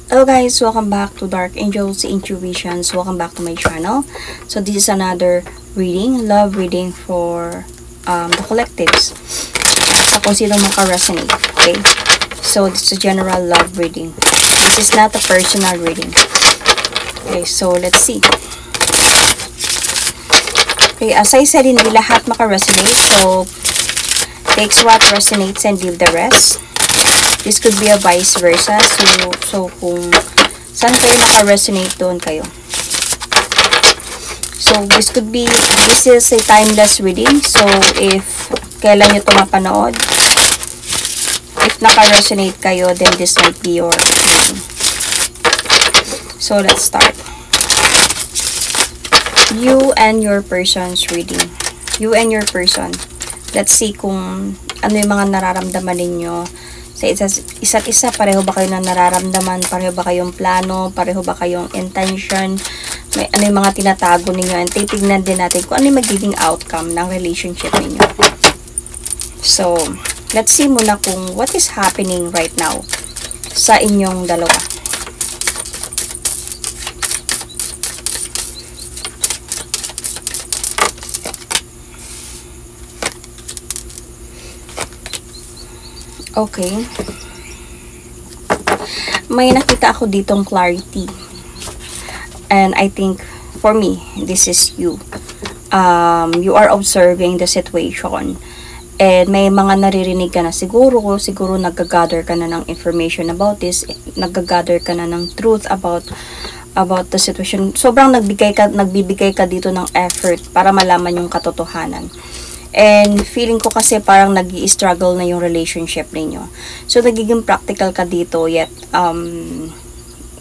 Hello guys, welcome back to Dark Angels Intuitions. Welcome back to my channel. So this is another reading, love reading for the collectives. Sa kung sino maka-resonate. Okay? So this is a general love reading. This is not a personal reading. Okay, so let's see. Okay, as I said, hindi lahat maka-resonate. So takes what resonates and leave the rest. This could be a vice versa. So kung saan kayo naka-resonate, doon kayo. So, this is a timeless reading. So, if kailan nyo ito mapanood, if naka-resonate kayo, then this might be your reading. So, let's start. You and your person's reading. You and your person. Let's see kung ano yung mga nararamdaman ninyo sa isa't isa. Pareho ba kayo na nararamdaman? Pareho ba kayong plano? Pareho ba kayong intention? May ano yung mga tinatago ninyo? And titignan din natin kung ano yung magiging outcome ng relationship ninyo. So, let's see muna kung what is happening right now sa inyong dalawa. Okay. May nakita ako ditong clarity. And I think, for me, this is you. You are observing the situation. And may mga naririnig ka na siguro nag-gather ka na ng information about this. Nag-gather ka na ng truth about the situation. Sobrang nagbibigay ka dito ng effort para malaman yung katotohanan. And feeling ko kasi parang nag-i-struggle na yung relationship ninyo. So, nagiging practical ka dito, yet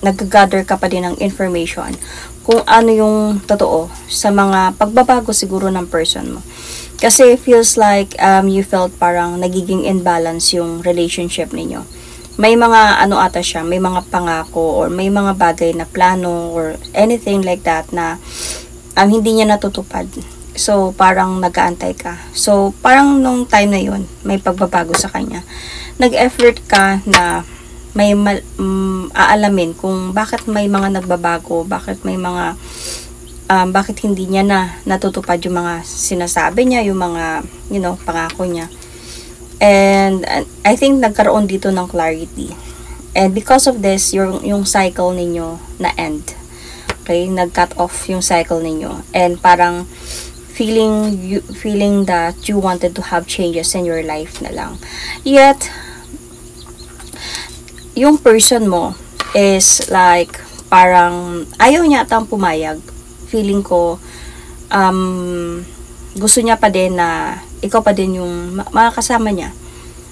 nag-gather ka pa din ng information kung ano yung totoo sa mga pagbabago siguro ng person mo. Kasi feels like you felt parang nagiging imbalance yung relationship ninyo. May mga ano ata siya, may mga pangako or may mga bagay na plano or anything like that na hindi niya natutupad. So, parang nag-aantay ka. So, parang nung time na yun, may pagbabago sa kanya. Nag-effort ka na may aalamin kung bakit may mga nagbabago, bakit may mga, bakit hindi niya na natutupad yung mga sinasabi niya, yung mga, pangako niya. And I think nagkaroon dito ng clarity. And because of this, yung cycle ninyo na end. Okay? Nag-cut off yung cycle ninyo. And parang, feeling that you wanted to have changes in your life na lang. Yet, yung person mo is like, parang, ayaw niya atang pumayag. Feeling ko, gusto niya pa din na, ikaw pa din yung makakasama niya.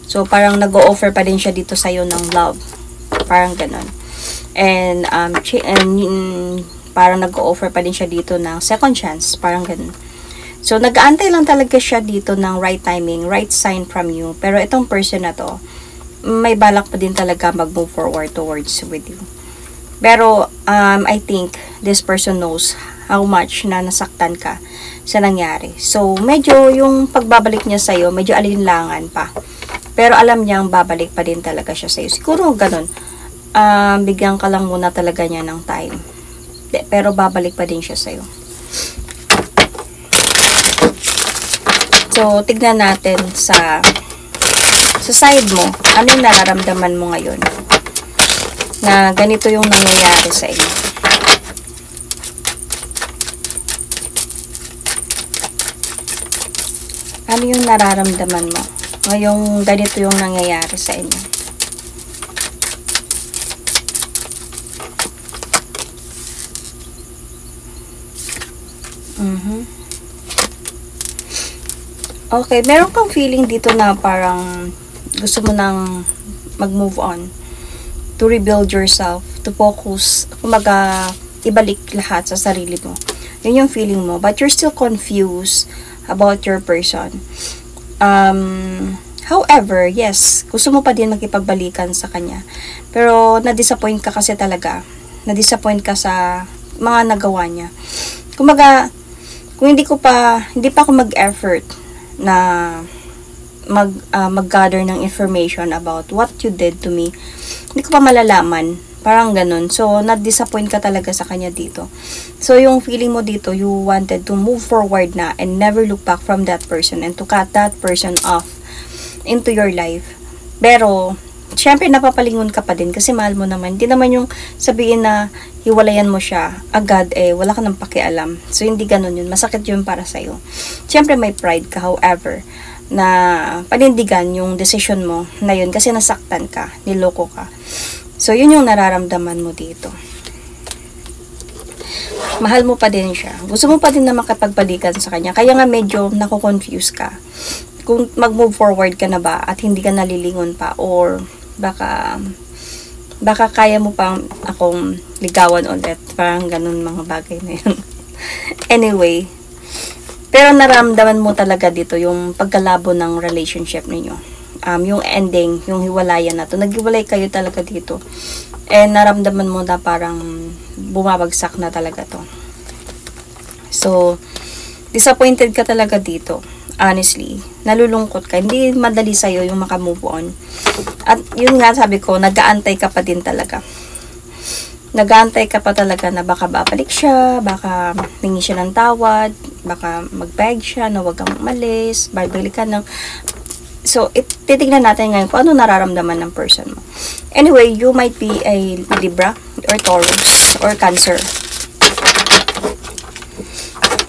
So, parang nag-o-offer pa din siya dito sa'yo ng love. Parang ganon. And parang nag-o-offer pa din siya dito ng second chance. Parang ganon. So, nag-aantay lang talaga siya dito ng right timing, right sign from you. Pero itong person na to, may balak pa din talaga mag-move forward towards with you. Pero, I think this person knows how much na nasaktan ka sa nangyari. So, medyo yung pagbabalik niya sa'yo, medyo alinlangan pa. Pero alam niyang babalik pa din talaga siya sa'yo. Siguro ganun. Bigyan ka lang muna talaga niya ng time. Pero babalik pa din siya sa'yo. So, tignan natin sa side mo, ano yung nararamdaman mo ngayon na ganito yung nangyayari sa inyo. Ano yung nararamdaman mo ngayong ganito yung nangyayari sa inyo? Okay, meron kang feeling dito na parang gusto mo nang mag-move on, to rebuild yourself, to focus, kumaga, ibalik lahat sa sarili mo. Yun yung feeling mo, but you're still confused about your person. However, yes, gusto mo pa din makipagbalikan sa kanya. Pero, na-disappoint ka kasi talaga. Na-disappoint ka sa mga nagawa niya. Kumaga, kung hindi pa ako mag-effort na mag-gather ng information about what you did to me, hindi ko pa malalaman Parang ganun. So, na-disappoint ka talaga sa kanya dito. So, yung feeling mo dito, you wanted to move forward na and never look back from that person and to cut that person off into your life. Pero, syempre napapalingon ka pa din kasi mahal mo naman. Hindi naman yung sabihin na hiwalayan mo siya agad, wala ka nang pakialam. So, hindi ganun yun. Masakit yun para sa'yo. Syempre may pride ka, however, na panindigan yung decision mo na yun kasi nasaktan ka, niloko ka. So, yun yung nararamdaman mo dito. Mahal mo pa din siya. Gusto mo pa din na makapagbalikan sa kanya. Kaya nga medyo nako-confuse ka. Kung mag-move forward ka na ba at hindi ka nalilingon pa, or baka kaya mo pang akong ligawan ulit. Parang ganun mga bagay na yun. Anyway, pero naramdaman mo talaga dito yung pagkalabo ng relationship ninyo. Yung ending, yung hiwalayan na to. Naghiwalay kayo talaga dito. And naramdaman mo na parang bumabagsak na talaga to. So, disappointed ka talaga dito. Honestly, nalulungkot ka. Hindi madali sa'yo yung makamove on. At yun nga sabi ko, nag-aantay ka pa din talaga. Nag-aantay ka pa talaga na baka babalik siya, baka hingi siya ng tawad, baka mag-beg siya na huwag kang umalis, babalik ka ng... So, titignan natin ngayon kung ano nararamdaman ng person mo. Anyway, you might be a Libra, or Taurus, or Cancer.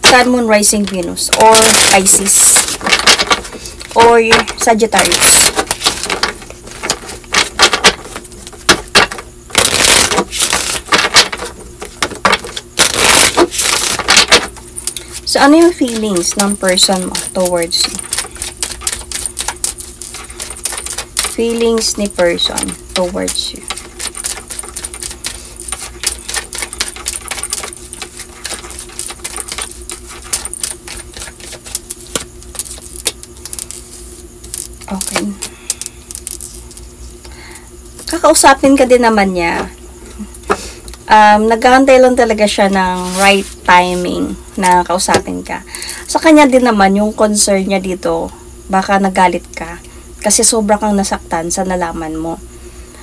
Sun, Moon, Rising, Venus, or Pisces, or Sagittarius. So, ano yung feelings ng person mo towards you? Feelings ni person towards you. Okay. Kakausapin ka din naman niya. Naghahantay lang talaga siya ng right timing na kausapin ka. Sa kanya din naman, yung concern niya dito, baka nagalit ka. Kasi sobra kang nasaktan sa nalaman mo.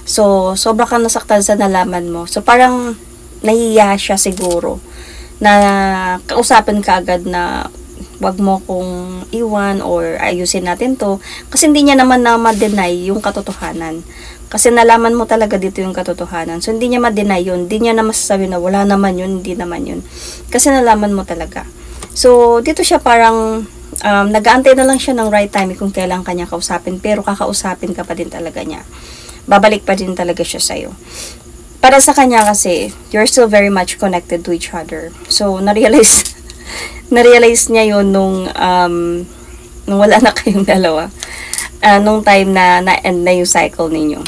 So, sobra kang nasaktan sa nalaman mo. So, parang nahiya siya siguro na kausapin ka agad na wag mo kong iwan or ayusin natin to. Kasi hindi niya naman na ma-deny yung katotohanan. Kasi nalaman mo talaga dito yung katotohanan. So, hindi niya ma-deny yun. Hindi niya na masasabi na wala naman yun, hindi naman yun. Kasi nalaman mo talaga. So, dito siya parang nag-aantay na lang siya ng right time kung kailan kanya kausapin. Pero kakausapin ka pa din talaga niya. Babalik pa din talaga siya sa'yo. Para sa kanya kasi, you're still very much connected to each other. So, na-realize niya yun nung wala na kayong dalawa. Nung time na na-end na yung cycle ninyo.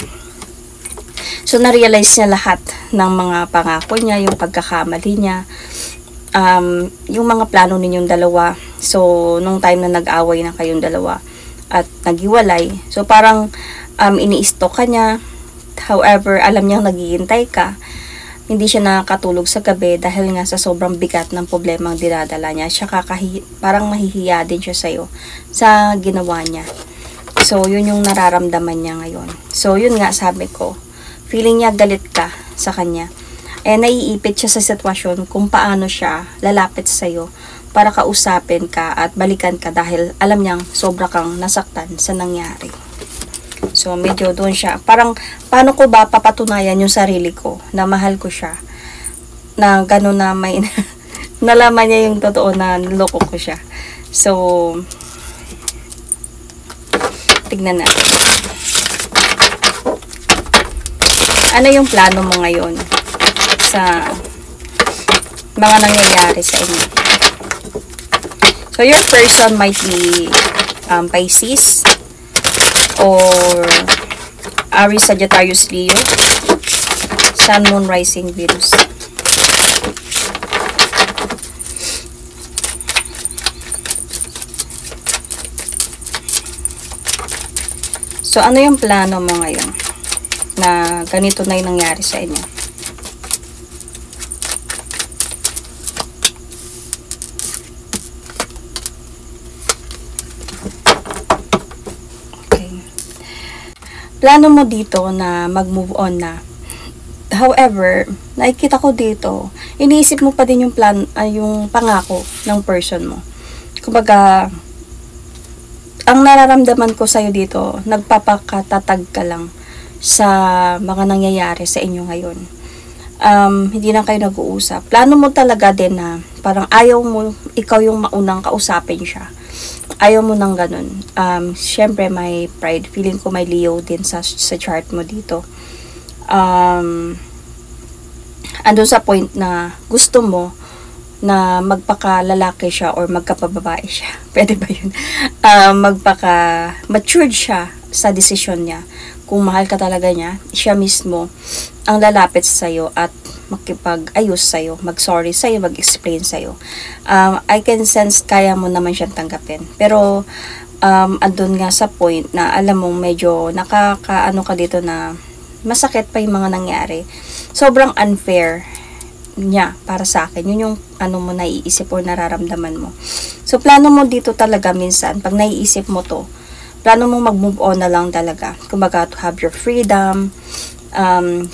So, na-realize niya lahat ng mga pangako niya, yung pagkakamali niya, yung mga plano ninyong dalawa. So, nung time na nag-away na kayong dalawa at naghiwalay, so parang ini-stalk ka niya. However, alam niyang naghihintay ka. Hindi siya nakakatulog sa gabi dahil nga sa sobrang bigat ng problemang dinadala niya. Siya parang mahihiya din siya sa'yo sa ginawa niya. So, yun yung nararamdaman niya ngayon. So, yun nga sabi ko. Feeling niya galit ka sa kanya. Naiipit siya sa sitwasyon kung paano siya lalapit sa'yo para kausapin ka at balikan ka dahil alam niyang sobra kang nasaktan sa nangyari. So, medyo doon siya. Parang, paano ko ba papatunayan yung sarili ko na mahal ko siya? Na gano'n na may nalaman niya yung totoo na niloko ko siya. So, tignan natin. Ano yung plano mo ngayon sa mga nangyayari sa inyo? So, your person might be Pisces or Aries, Sagittarius, Leo, Sun, Moon, Rising, Venus. So, ano yung plano mo ngayon na ganito na yung nangyari sa inyo? Okay. Plano mo dito na mag-move on na. However, nakikita ko dito, iniisip mo pa din yung yung pangako ng person mo. Kumbaga, ang nararamdaman ko sa'yo dito, nagpapakatatag ka lang sa mga nangyayari sa inyo ngayon. Hindi na kayo nag-uusap. Plano mo talaga din na parang ayaw mo, ikaw yung maunang kausapin siya. Ayaw mo nang ganun. Syempre, may pride. Feeling ko may Leo din sa chart mo dito. Andun sa point na gusto mo na magpaka-lalaki siya or magkapababae siya. Pwede ba yun? Magpaka-matured siya sa desisyon niya. Kung mahal ka talaga niya, siya mismo ang lalapit sa'yo at makipag-ayos sa'yo, mag-sorry sa'yo, mag-explain sa'yo. I can sense kaya mo naman siyang tanggapin. Pero, andun nga sa point na alam mo medyo nakakaano ka dito na masakit pa yung mga nangyari. Sobrang unfair niya para sa akin. Yun yung ano mo naiisip o nararamdaman mo. So, plano mo dito talaga minsan, pag naiisip mo to, plano mo mag-move on na lang talaga. Kumbaga, to have your freedom,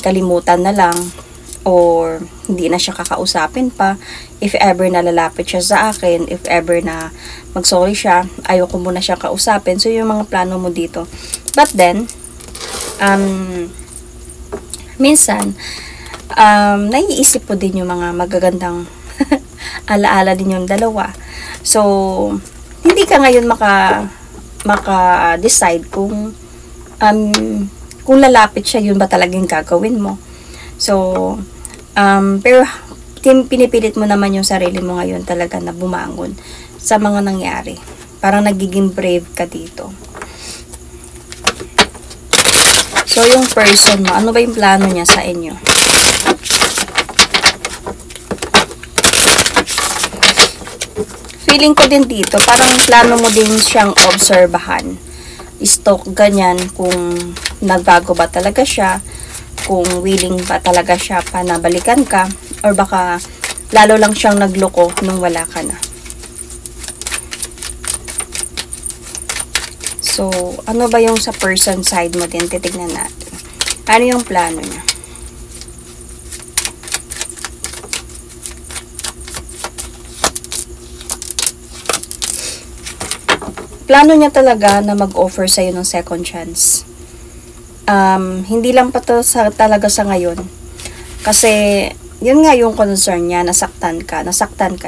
kalimutan na lang, or hindi na siya kakausapin pa. If ever na lalapit siya sa akin, if ever na mag-sorry siya, ayoko muna siya kausapin. So, yung mga plano mo dito. But then, minsan, naiisip po din yung mga magagandang alaala din yung dalawa. So, hindi ka ngayon maka-decide kung lalapit siya, yun ba talagang gagawin mo. So, pero pinipilit mo naman yung sarili mo ngayon talaga na bumangon sa mga nangyari. Parang nagiging brave ka dito. So, yung person mo, ano ba yung plano niya sa inyo? Feeling ko din dito, parang plano mo din siyang obserbahan. Stalk, ganyan, kung nagbago ba talaga siya, kung willing ba talaga siya pa nabalikan ka, or baka lalo lang siyang nagloko nung wala ka na. So, ano ba yung sa person side mo din? Titignan natin. Ano yung plano niya? Plano niya talaga na mag-offer sa'yo ng second chance. Hindi lang pa to talaga sa ngayon. Kasi, yun nga yung concern niya, nasaktan ka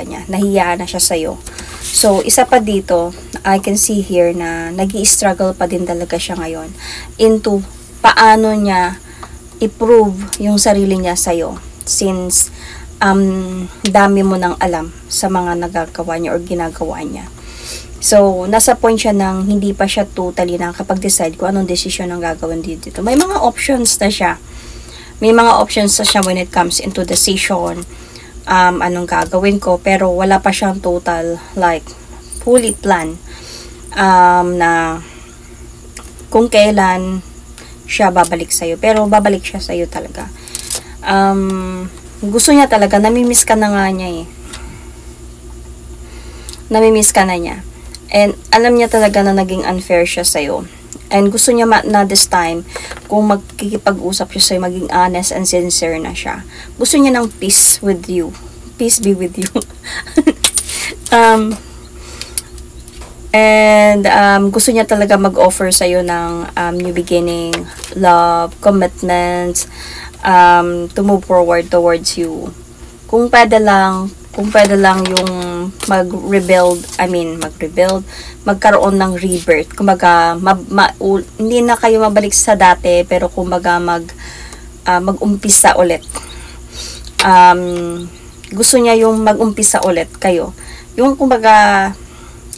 niya, nahiya na siya sa'yo. So, isa pa dito, I can see here na nag-i-struggle pa din talaga siya ngayon into paano niya i-prove yung sarili niya sa'yo. Since, dami mo nang alam sa mga nagagawa niya or ginagawa niya. So, nasa point siya nang hindi pa siya totally nakakapag-decide kung anong decision ang gagawin dito. May mga options na siya. May mga options na siya when it comes into decision. Anong gagawin ko. Pero wala pa siyang total, like, fully plan na kung kailan siya babalik sa'yo. Pero babalik siya sa'yo talaga. Gusto niya talaga. Namimiss ka na nga niya eh. Namimiss ka na niya. And alam niya talaga na naging unfair siya sa'yo. And gusto niya na this time, kung magkikipag-usap siya sa'yo, maging honest and sincere na siya. Gusto niya ng peace with you. Peace be with you. Gusto niya talaga mag-offer sa'yo ng new beginning, love, commitments, to move forward towards you. Kung pwede lang yung magkaroon ng rebirth. Kumbaga, hindi na kayo mabalik sa dati, pero kumbaga mag-umpisa ulit. Gusto niya yung mag-umpisa ulit kayo. Yung kumbaga,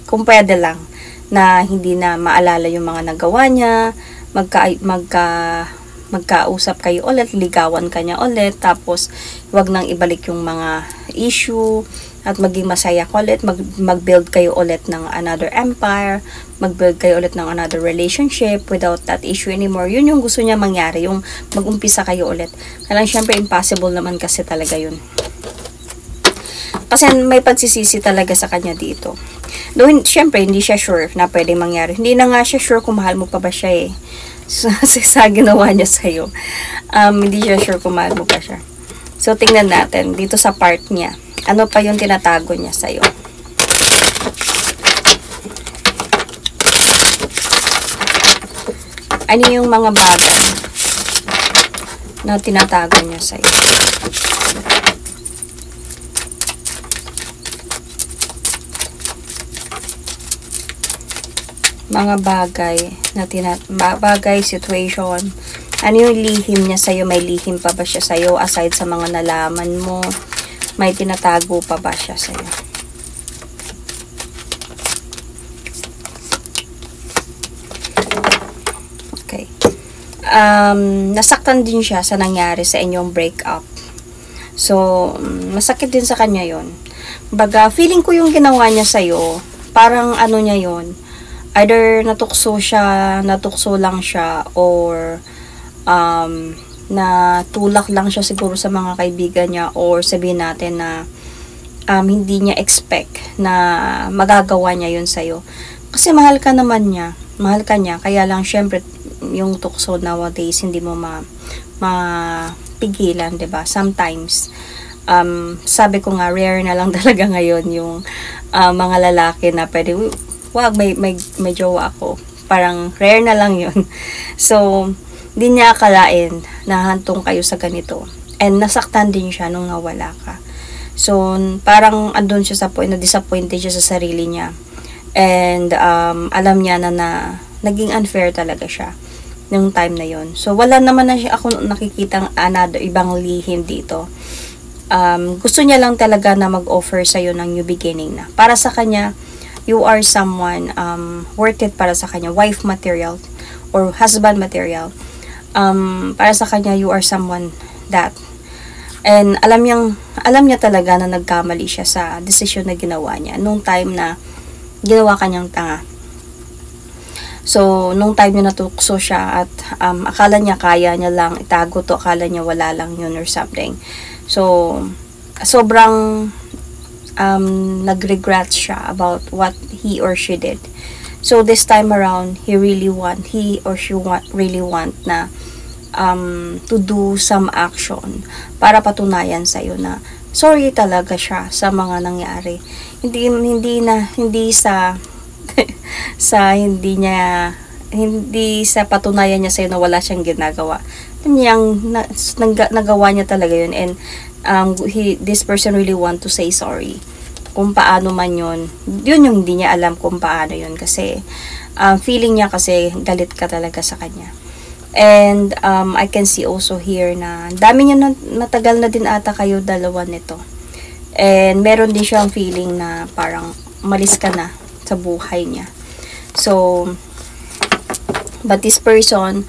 kung pwede lang, na hindi na maalala yung mga nagawa niya, magkausap kayo ulit, ligawan ka niya ulit, tapos wag nang ibalik yung mga issue, at maging masaya ka ulit, mag-build kayo ulit ng another empire, mag-build kayo ulit ng another relationship without that issue anymore. Yun yung gusto niya mangyari, yung mag-umpisa kayo ulit. Kailangan syempre impossible naman kasi talaga yun. Kasi may pagsisisi talaga sa kanya dito. Though, syempre, hindi siya sure na pwedeng mangyari. Hindi na nga siya sure kung mahal mo pa ba siya eh. Sa ginawa niya sa'yo. Hindi siya sure kung mahal mo pa siya. So, tingnan natin dito sa part niya. Ano pa yung tinatago niya sa'yo? Ano yung mga bagay na tinatago niya sa'yo? Mga bagay na bagay, situation. Ano yung lihim niya sa'yo? May lihim pa ba siya sa'yo? Aside sa mga nalaman mo, may tinatago pa ba siya sa'yo? Okay. Nasaktan din siya sa nangyari sa inyong breakup. So, masakit din sa kanya yon. Baga, feeling ko yung ginawa niya sa'yo, parang ano niya yon, either natukso lang siya, or natulak lang siya siguro sa mga kaibigan niya, or sabihin natin na hindi niya expect na magagawa niya yun sa'yo. Kasi mahal ka niya, kaya lang syempre yung tukso nowadays hindi mo mapigilan, 'di ba? Sometimes sabi ko nga, rare na lang talaga ngayon yung mga lalaki na pwede, wag, may jowa ako. Parang rare na lang yun. So, hindi niya akalain na hantong kayo sa ganito. And nasaktan din siya nung nawala ka. So, parang andun siya sa point na disappointed siya sa sarili niya. And alam niya na naging unfair talaga siya nung time na yon. So, wala naman na siya ako nakikitang another ibang lihim dito. Gusto niya lang talaga na mag-offer sa'yo ng new beginning na. Para sa kanya, you are someone worth it para sa kanya. Wife material or husband material. Para sa kanya, you are someone that. And alam niya talaga na nagkamali siya sa decision na ginawa niya nung time na ginawa kanyang tanga. So, nung time niya natukso siya at akala niya kaya niya lang itago to, akala niya wala lang yun or something. So, sobrang nag-regret siya about what he or she did. So, this time around, he or she really want na to do some action para patunayan sa'yo na sorry talaga siya sa mga nangyari. Hindi sa patunayan niya sa'yo na wala siyang ginagawa. Nagawa niya talaga yun, and this person really want to say sorry. Kung paano man yun yung hindi niya alam kung paano yun, kasi feeling niya kasi galit ka talaga sa kanya. And I can see also here na dami niya natagal na din ata kayo dalawa nito, and meron din siyang feeling na parang malis ka na sa buhay niya. So, but this person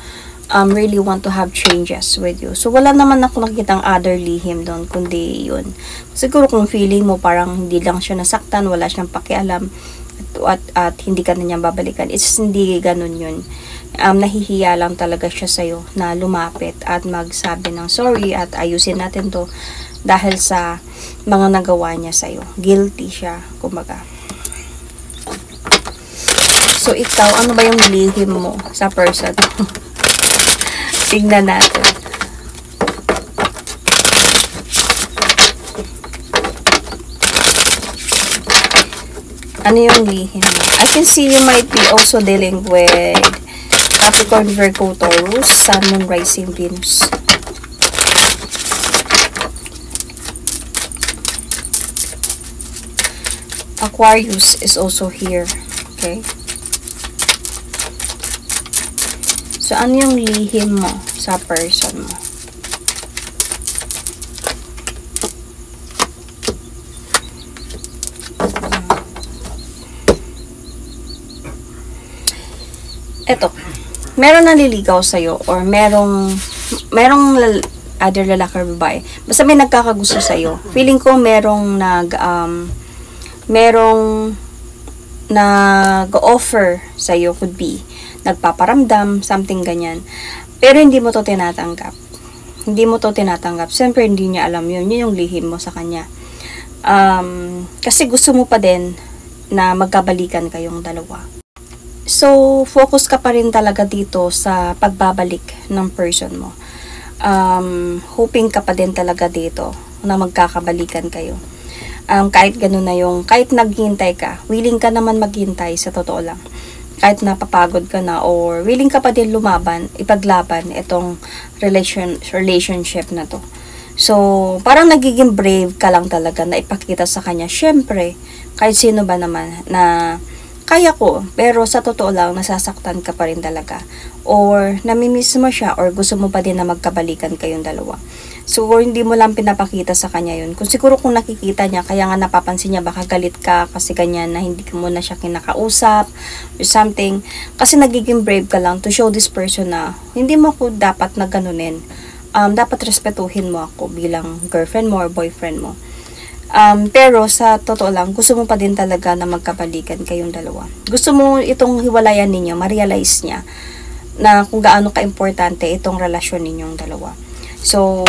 really want to have changes with you. So, wala naman ako nakikitang other lihim doon, kundi yun. Siguro kung feeling mo parang hindi lang siya nasaktan, wala siyang pakialam, at hindi ka na niya babalikan, it's hindi ganun yun. Nahihiya lang talaga siya sa'yo na lumapit at magsabi ng sorry at ayusin natin to dahil sa mga nagawa niya sa'yo. Guilty siya, kumbaga. So, ikaw, ano ba yung lihim mo sa person mo? Tingnan natin. Ano yung lihim mo? I can see you might be also dealing with Capricorn, Virgo, Taurus, Sun, Moon, Rising, Venus. Aquarius is also here. Okay? So, ano yung lihim mo sa person mo? Eto, meron naliligaw sa'yo, or merong other lalaki or babae. Basta may nagkakagusto sa'yo. Feeling ko merong nag-offer sa'yo, could be nagpaparamdam, something ganyan. Pero hindi mo to tinatanggap. Siyempre, hindi niya alam yun. Yun yung lihim mo sa kanya. Kasi gusto mo pa din na magkabalikan kayong dalawa. So, focus ka pa rin talaga dito sa pagbabalik ng person mo. hoping ka pa din talaga dito na magkakabalikan kayo. Kahit ganun na yung, kahit naghihintay ka, willing ka naman maghintay sa totoo lang. Kahit napapagod ka na or willing ka pa din lumaban, ipaglaban itong relationship na to. So, parang nagiging brave ka lang talaga na ipakita sa kanya. Syempre, kahit sino ba naman na kaya ko, pero sa totoo lang, nasasaktan ka pa rin talaga. Or, namimiss mo siya, or gusto mo pa din na magkabalikan kayong dalawa. So, hindi mo lang pinapakita sa kanya yun. Kung siguro kung nakikita niya, kaya nga napapansin niya, baka galit ka, kasi ganyan na hindi mo na siya kinakausap, or something. Kasi nagiging brave ka lang to show this person na, hindi mo ako dapat na ganunin. Dapat respetuhin mo ako bilang girlfriend mo or boyfriend mo. Pero sa totoo lang, gusto mo pa din talaga na magkabalikan kayong dalawa. Gusto mo itong hiwalayan ninyo, ma-realize niya na kung gaano ka-importante itong relasyon ninyong dalawa. So,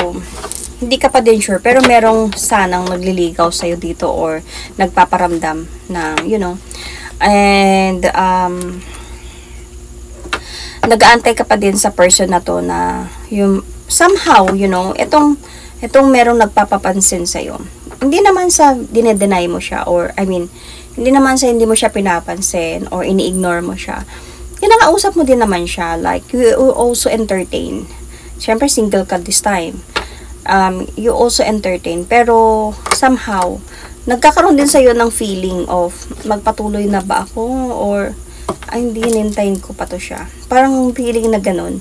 hindi ka pa din sure, pero merong sanang nagliligaw sa'yo dito or nagpaparamdam na, and nag-aantay ka pa din sa person na to na yung somehow, itong merong nagpapapansin sa'yo. Hindi naman sa dinedenay mo siya or, hindi naman sa hindi mo siya pinapansin or ini-ignore mo siya. Kinakausap mo din naman siya. Like, you also entertain. Siyempre, single ka this time. You also entertain. Pero, somehow, nagkakaroon din sa'yo ng feeling of, magpatuloy na ba ako? Or, hindi, hinintayin ko pa to siya. Parang feeling na ganun.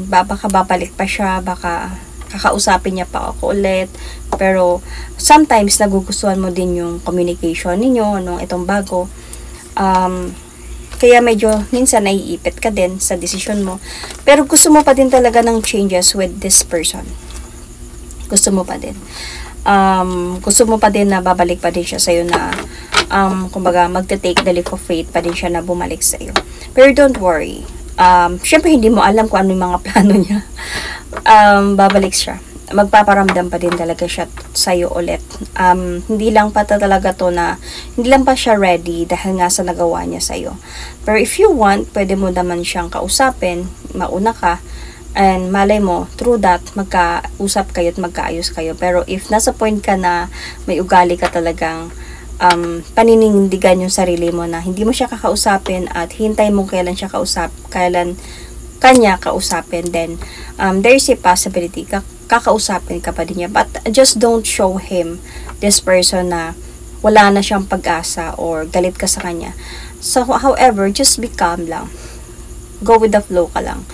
Baka babalik pa siya, baka kakausapin niya pa ako ulit. Pero, sometimes, nagugustuhan mo din yung communication ninyo, itong bago. Kaya medyo, minsan, naiipit ka din sa desisyon mo. Pero, gusto mo pa din talaga ng changes with this person. Gusto mo pa din. Gusto mo pa din na babalik pa din siya sa'yo na, kumbaga, magte-take the leap of faith pa din siya na bumalik sa'yo. Pero, don't worry. Syempre, hindi mo alam kung ano yung mga plano niya. Babalik siya. Magpaparamdam pa din talaga siya sa'yo ulit. Hindi lang pa talaga to na, hindi lang pa siya ready dahil nga sa nagawa niya sa'yo. Pero if you want, pwede mo naman siyang kausapin, mauna ka, and malay mo, through that, magkausap kayo at magkaayos kayo. Pero if nasa point ka na may ugali ka talagang paninindigan yung sarili mo na hindi mo siya kakausapin at hintay mo kailan kanya kausapin, then there's a possibility kakausapin ka pa din niya. But just don't show him, this person, na wala na siyang pag-asa or galit ka sa kanya. So, however, just be calm lang. Go with the flow ka lang.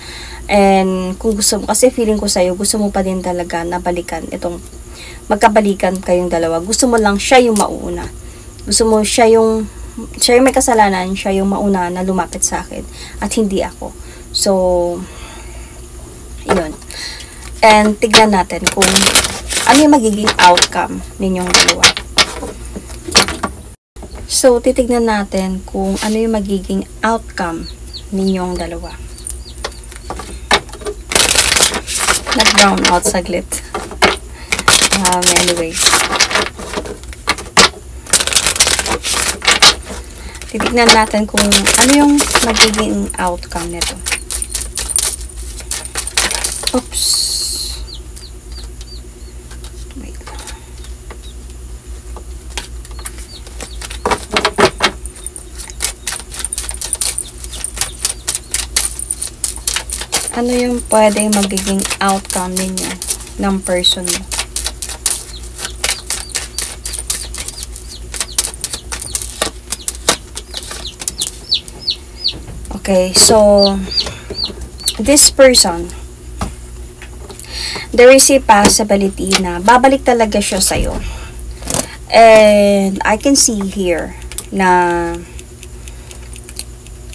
And kung gusto mo, kasi feeling ko sa'yo, gusto mo pa din talaga na balikan magkabalikan kayong dalawa. Gusto mo lang siya yung mauuna. Gusto mo siya yung may kasalanan, siya yung mauna na lumapit sa akin at hindi ako. So, yun. And tignan natin kung ano yung magiging outcome ninyong dalawa. So, titignan natin kung ano yung magiging outcome ninyong dalawa. Nag-brown out saglit. Anyway. Titignan natin kung ano yung magiging outcome nito. Oops. Wait. Ano yung pwedeng magiging outcome ninyo ng person mo? Okay, so this person, there is a possibility na babalik talaga siya sa'yo. And I can see here na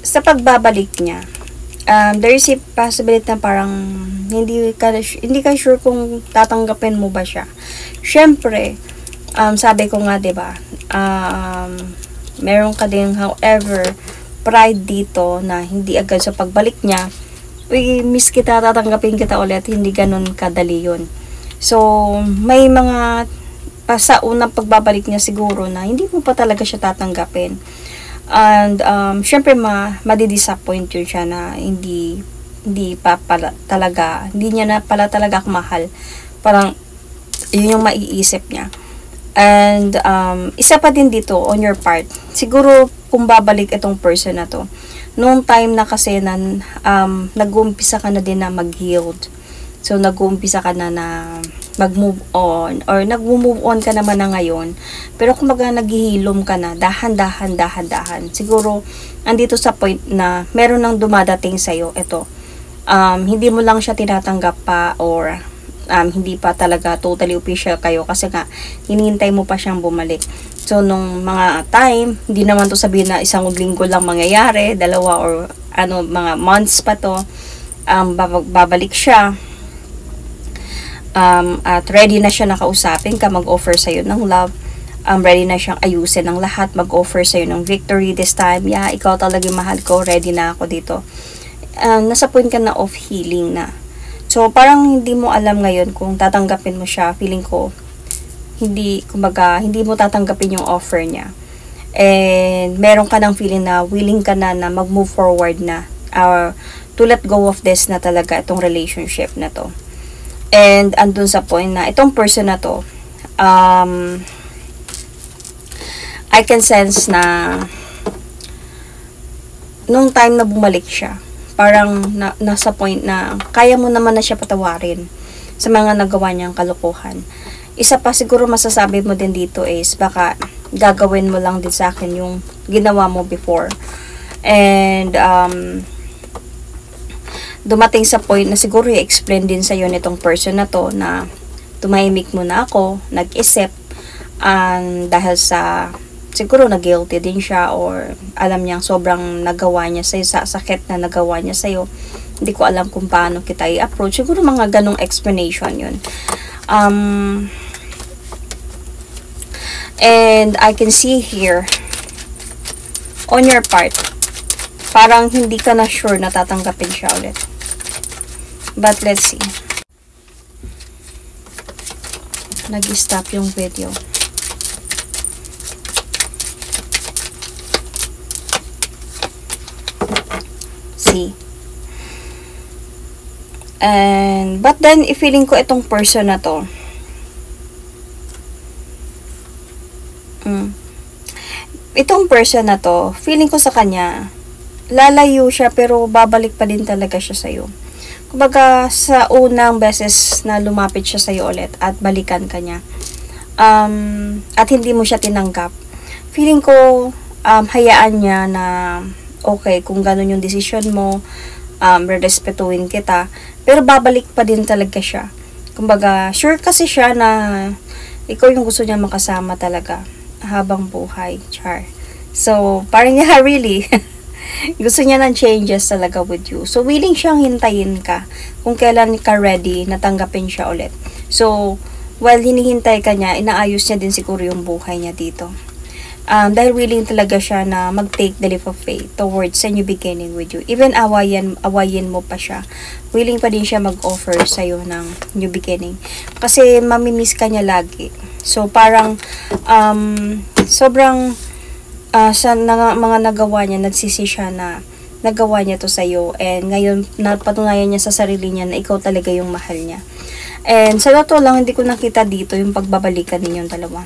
sa pagbabalik niya, there is a possibility na parang hindi ka sure kung tatanggapin mo ba siya. Syempre, sabi ko nga, 'di ba? Meron ka din, however, pride dito na hindi agad sa pagbalik niya, uy, miss kita, tatanggapin kita ulit, hindi ganun kadali yun. So, may mga sa unang pagbabalik niya siguro na hindi mo pa talaga siya tatanggapin. And, syempre, madidisappoint yun siya na hindi hindi niya na pala talaga ako mahal. Parang, yun yung maiisip niya. And, isa pa din dito, on your part, siguro, kung babalik itong person na to, noong time na kasi na, nag-uumpisa ka na din na mag-healed. So, nag-uumpisa ka na mag-move on, or nag-move on ka naman na ngayon, pero kumbaga naghihilom ka na, dahan-dahan. Siguro, andito sa point na, meron nang dumadating sa'yo, ito, hindi mo lang siya tinatanggap pa, or hindi pa talaga totally official kayo kasi nga hinihintay mo pa siyang bumalik. So nung mga time, hindi naman to sabihin na isang linggo lang mangyayari, dalawa or mga months pa to, babalik siya, at ready na siya nakausapin ka, mag-offer sa'yo ng love, ready na siyang ayusin ng lahat, mag-offer sa'yo ng victory this time. Yeah, ikaw talaga mahal ko, ready na ako dito. Nasa point ka na of healing na. So, parang hindi mo alam ngayon kung tatanggapin mo siya. Feeling ko, hindi mo tatanggapin yung offer niya. And, meron ka ng feeling na willing ka na mag-move forward na. Or, to let go of this na talaga, itong relationship na to. And, andun sa point na, itong person na to, I can sense na, nung time na bumalik siya, parang nasa point na kaya mo naman na siya patawarin sa mga nagawa niyang kalokohan. Isa pa siguro masasabi mo din dito is baka gagawin mo lang din sa akin yung ginawa mo before. And dumating sa point na siguro i-explain din sa'yo nitong person na to na tumahimik muna ako, nag-isip, dahil sa siguro na-guilty din siya or alam niyang sobrang nagawa niya sa'yo, sa sakit na nagawa niya sa'yo. Hindi ko alam kung paano kita i-approach. Siguro mga ganong explanation yun. And I can see here, on your part, parang hindi ka na sure na tatanggapin siya ulit. But let's see. Nag-stop yung video. See. And but then feeling ko itong person na to, itong person na to, feeling ko sa kanya lalayo siya pero babalik pa din talaga siya sa'yo. Kumbaga sa unang beses na lumapit siya sa'yo ulit at balikan ka niya, at hindi mo siya tinanggap, feeling ko hayaan niya na okay, kung gano'n yung decision mo, respetuhin kita, pero babalik pa din talaga siya. Kumbaga, sure kasi siya na ikaw yung gusto niya makasama talaga habang buhay, char. So, parang niya, really, gusto niya ng changes talaga with you. So, willing siyang hintayin ka kung kailan ka ready na tanggapin siya ulit. So, while hinihintay ka niya, inaayos niya din siguro yung buhay niya dito. Dahil willing talaga siya na mag-take the leap of faith towards a new beginning with you. Even awayin mo pa siya, willing pa din siya mag-offer sa'yo ng new beginning. Kasi mamimiss ka niya lagi. So, parang sobrang sa mga nagawa niya, nagsisi siya na nagawa niya to sa'yo. And ngayon, napatunayan niya sa sarili niya na ikaw talaga yung mahal niya. And sa totoo lang, hindi ko nakita dito yung pagbabalikan ninyong dalawa.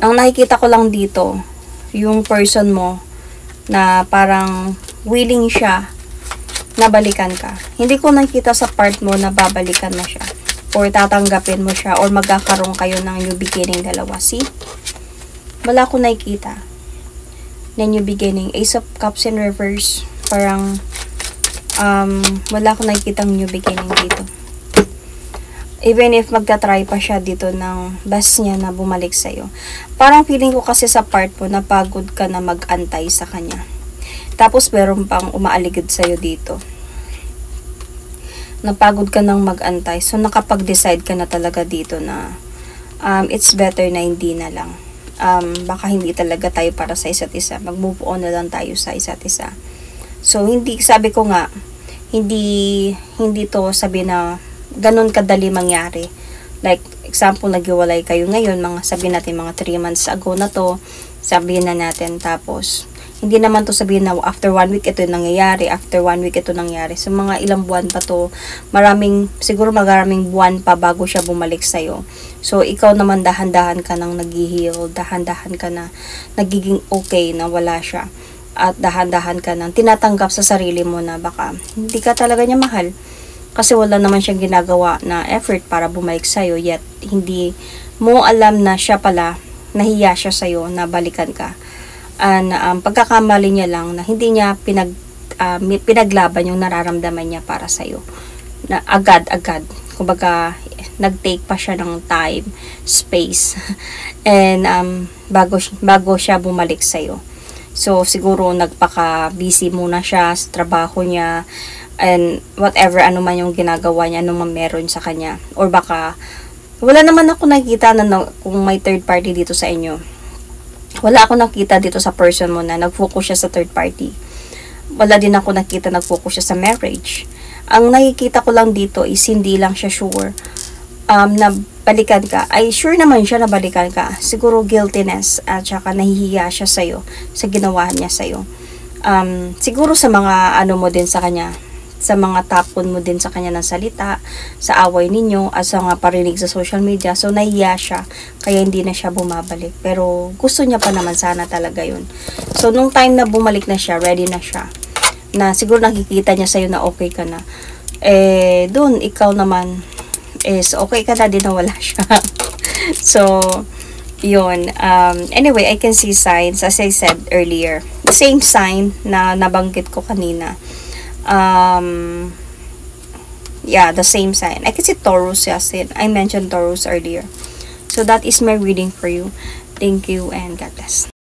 Ang nakikita ko lang dito, yung person mo na parang willing siya na balikan ka. Hindi ko nakita sa part mo na babalikan mo siya or tatanggapin mo siya or magkakaroon kayo ng new beginning dalawa. See? Wala ko nakikita na new beginning. Ace of Cups in reverse. Parang wala ko nakikita new beginning dito. Even if magta-try pa siya dito ng best niya na bumalik sa'yo. Parang feeling ko kasi sa part po, napagod ka na mag-antay sa kanya. Tapos meron pang umaaligid sa'yo dito. Napagod ka nang mag-antay. So nakapag-decide ka na talaga dito na it's better na hindi na lang. Baka hindi talaga tayo para sa isa't isa. Mag-move on na lang tayo sa isa't isa. So hindi, sabi ko nga, hindi to sabi na ganun kadali mangyari. Like, example, naghiwalay kayo ngayon, sabihin natin mga 3 months ago na to, sabihin na natin, tapos, Hindi naman to sabihin na after 1 week ito yung nangyayari, after 1 week ito nangyayari. So, mga ilang buwan pa to, siguro maraming buwan pa bago siya bumalik sa'yo. So, ikaw naman dahan-dahan ka nang nag-heal, dahan-dahan ka na nagiging okay na wala siya. At dahan-dahan ka nang tinatanggap sa sarili mo na baka hindi ka talaga niya mahal. Kasi wala naman siyang ginagawa na effort para bumalik sa'yo, yet hindi mo alam na siya pala, nahiya siya sa'yo na balikan ka. Pagkakamali niya lang na hindi niya pinaglaban yung nararamdaman niya para sa'yo. Na agad-agad. Kumbaga, nag-take pa siya ng time, space, and bago siya bumalik sa'yo. So, siguro nagpaka-busy muna siya sa trabaho niya, and whatever, ano man yung ginagawa niya, ano man meron sa kanya. Or baka, wala naman ako nakikita na kung may third party dito sa inyo. Wala ako nakita dito sa person mo na nag-focus siya sa third party. Wala din ako nakita nag-focus siya sa marriage. Ang nakikita ko lang dito is hindi lang siya sure na balikan ka. Ay, sure naman siya na balikan ka. Siguro guiltiness at saka nahihiya siya sa'yo sa ginawa niya sa'yo. Siguro sa mga ano mo din sa kanya, sa mga tapon mo din sa kanya ng salita, sa away ninyo, at sa mga parinig sa social media. So, nahiya siya, kaya hindi na siya bumabalik. Pero, gusto niya pa naman sana talaga yun. So, nung time na bumalik na siya, ready na siya, na siguro nakikita niya sa'yo na okay ka na, dun, ikaw naman, is okay ka na din na wala siya. So, yun. Anyway, I can see signs, as I said earlier. The same sign na nabanggit ko kanina. Yeah, the same sign. I can see Taurus, yes. I mentioned Taurus earlier. So, that is my reading for you. Thank you and God bless.